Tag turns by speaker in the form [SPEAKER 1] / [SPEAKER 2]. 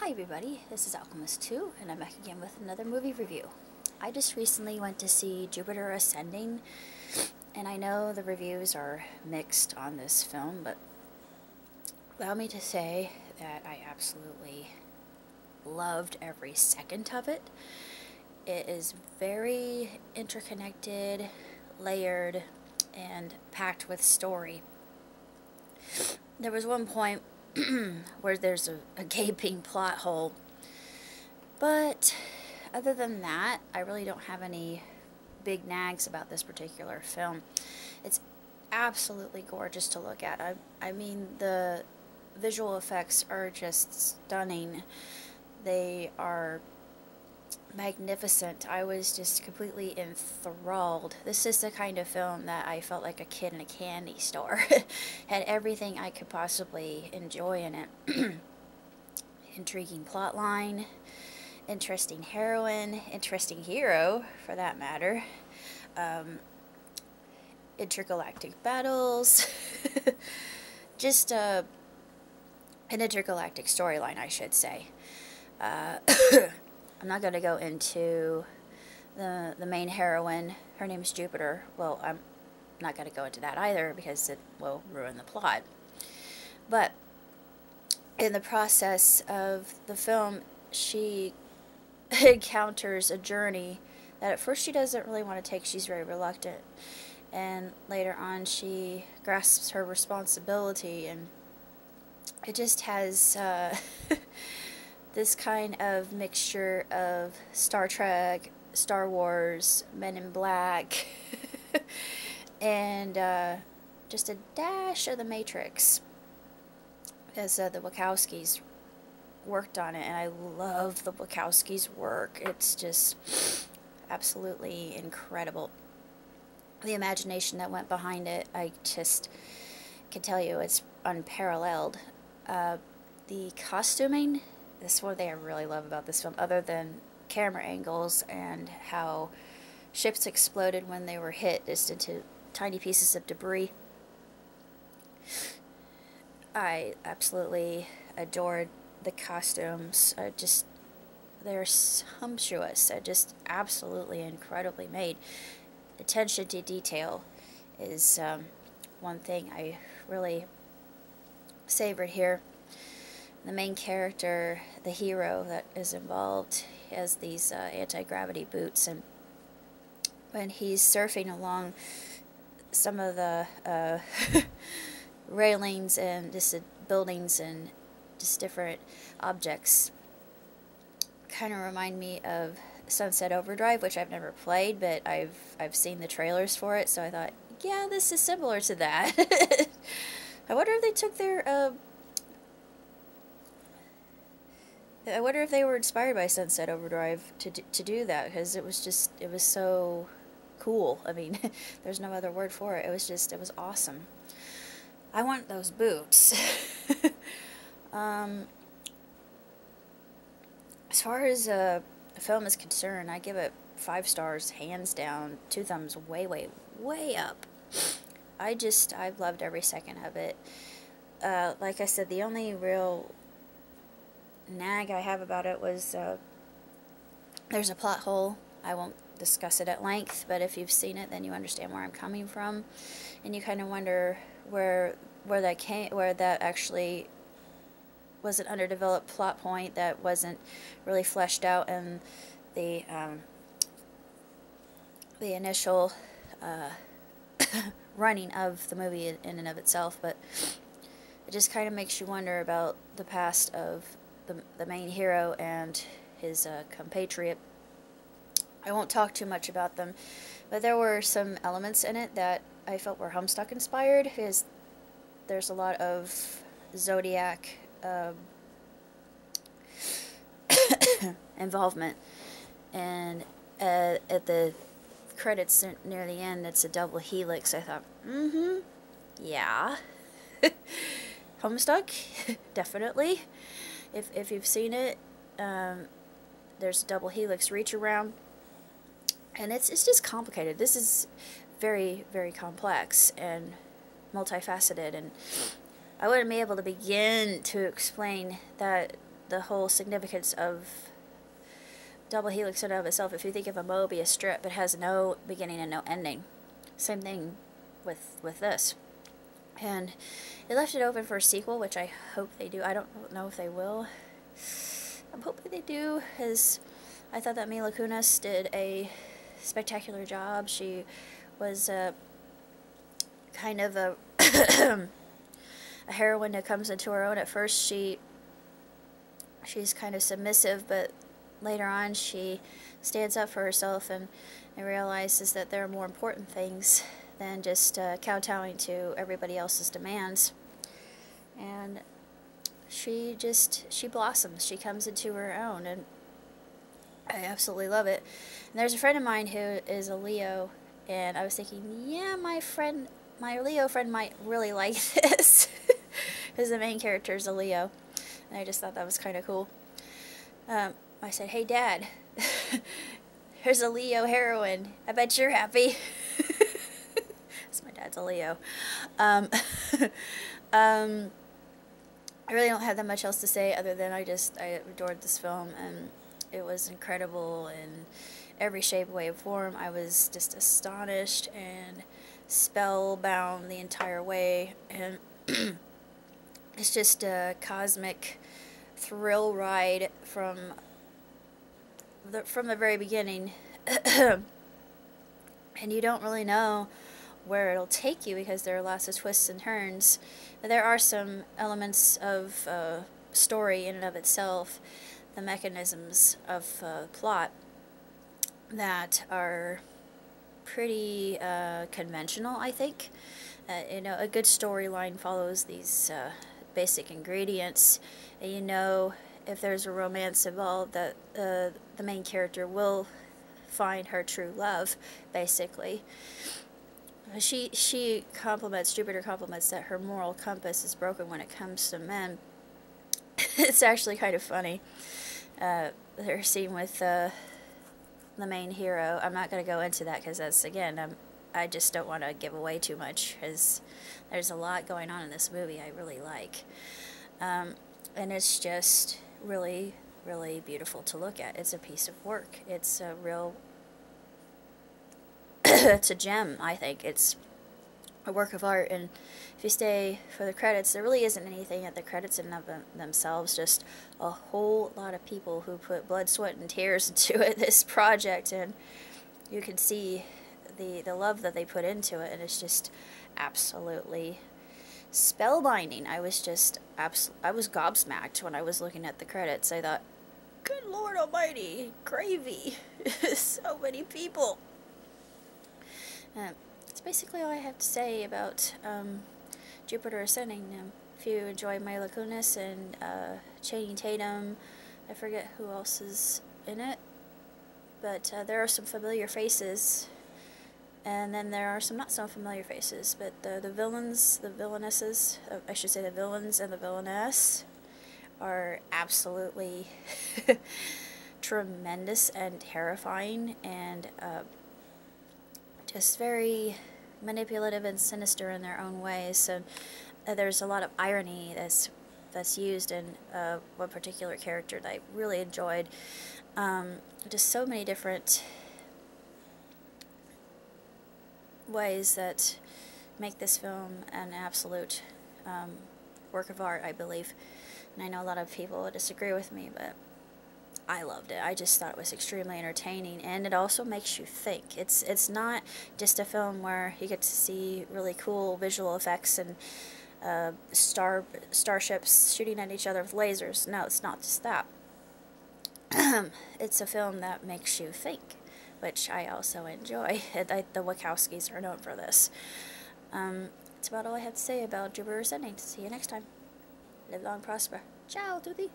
[SPEAKER 1] Hi everybody, this is Alchemist 2, and I'm back again with another movie review. I just recently went to see Jupiter Ascending, and I know the reviews are mixed on this film, but allow me to say that I absolutely loved every second of it. It is very interconnected, layered, and packed with story. There was one point where there's a gaping plot hole. But other than that, I really don't have any big nags about this particular film. It's absolutely gorgeous to look at. I mean, the visual effects are just stunning. They are magnificent. I was just completely enthralled. This is the kind of film that I felt like a kid in a candy store. Had everything I could possibly enjoy in it. Intriguing plot line, interesting heroine, interesting hero for that matter, intergalactic battles, just an intergalactic storyline, I should say. I'm not going to go into the main heroine. Her name's Jupiter. Well, I'm not going to go into that either because it will ruin the plot. But in the process of the film, she encounters a journey that at first she doesn't really want to take. She's very reluctant. And later on, she grasps her responsibility, and it just has this kind of mixture of Star Trek, Star Wars, Men in Black, and just a dash of the Matrix, as the Wachowskis worked on it, and I love the Wachowskis' work. It's just absolutely incredible. The imagination that went behind it, I just can tell you, it's unparalleled. The costuming, this is one thing I really love about this film, other than camera angles and how ships exploded when they were hit just into tiny pieces of debris. I absolutely adored the costumes. They're sumptuous. Just absolutely incredibly made. Attention to detail is one thing I really savored here. The main character, the hero that is involved, has these anti-gravity boots, and when he's surfing along some of the railings and just buildings and just different objects, kind of remind me of Sunset Overdrive, which I've never played, but I've seen the trailers for it, so I thought, yeah, this is similar to that. I wonder if they took their I wonder if they were inspired by Sunset Overdrive to do that, because it was so cool. I mean, there's no other word for it. It was awesome. I want those boots. As far as the film is concerned, I give it 5 stars, hands down, 2 thumbs way, way, way up. I've loved every second of it. Like I said, the only real nag I have about it was there's a plot hole. I won't discuss it at length, but if you've seen it, then you understand where I'm coming from, and you kind of wonder where that actually was an underdeveloped plot point that wasn't really fleshed out in the initial running of the movie in and of itself. But it just kind of makes you wonder about the past of the main hero and his compatriot. I won't talk too much about them, but there were some elements in it that I felt were Homestuck inspired, because there's a lot of Zodiac involvement, and at the credits near the end, it's a double helix. I thought, yeah. Homestuck, definitely. If you've seen it, there's a double helix reach around, and it's just complicated. This is very, very complex and multifaceted, and I wouldn't be able to begin to explain that the whole significance of double helix in and of itself. If you think of a Mobius strip, it has no beginning and no ending. Same thing with this. And it left it open for a sequel, which I hope they do. I don't know if they will. I'm hoping they do, because I thought that Mila Kunis did a spectacular job. She was kind of a a heroine that comes into her own. At first she's kind of submissive, but later on she stands up for herself and realizes that there are more important things than just kowtowing to everybody else's demands. And she blossoms. She comes into her own, and I absolutely love it. And there's a friend of mine who is a Leo, and I was thinking, yeah, my Leo friend might really like this, because the main character is a Leo, and I just thought that was kind of cool. I said, hey Dad, here's a Leo heroine. I bet you're happy. Because my dad's a Leo. I really don't have that much else to say other than I adored this film, and it was incredible in every shape, way, and form. I was just astonished and spellbound the entire way, and it's just a cosmic thrill ride from the very beginning. And you don't really know where it'll take you, because there are lots of twists and turns. There are some elements of story in and of itself, the mechanisms of plot, that are pretty conventional, I think. You know, a good storyline follows these basic ingredients, and you know, if there's a romance involved, that the main character will find her true love, basically. Jupiter compliments that her moral compass is broken when it comes to men. It's actually kind of funny. Her scene with the main hero, I'm not going to go into that, because that's, again, I just don't want to give away too much, because there's a lot going on in this movie I really like. And it's just really, really beautiful to look at. It's a piece of work. It's a real it's a gem, I think. It's a work of art, and if you stay for the credits, there really isn't anything at the credits in and of themselves, just a whole lot of people who put blood, sweat, and tears into this project, and you can see the love that they put into it, and it's just absolutely spellbinding. I was gobsmacked when I was looking at the credits. I thought, good Lord Almighty, gravy, so many people. That's basically all I have to say about Jupiter Ascending. If you enjoy Mila Kunis and Channing Tatum, I forget who else is in it, but there are some familiar faces, and then there are some not so familiar faces, but the villains, the villainesses, I should say the villains and the villainess, are absolutely tremendous and terrifying, and just very manipulative and sinister in their own ways. So there's a lot of irony that's used in one particular character that I really enjoyed. Just so many different ways that make this film an absolute work of art, I believe. And I know a lot of people would disagree with me, but I loved it. I just thought it was extremely entertaining, and it also makes you think. It's not just a film where you get to see really cool visual effects and starships shooting at each other with lasers. No, it's not just that. It's a film that makes you think, which I also enjoy. The Wachowskis are known for this. That's about all I have to say about Jupiter Ascending. See you next time. Live long, prosper. Ciao, tutti.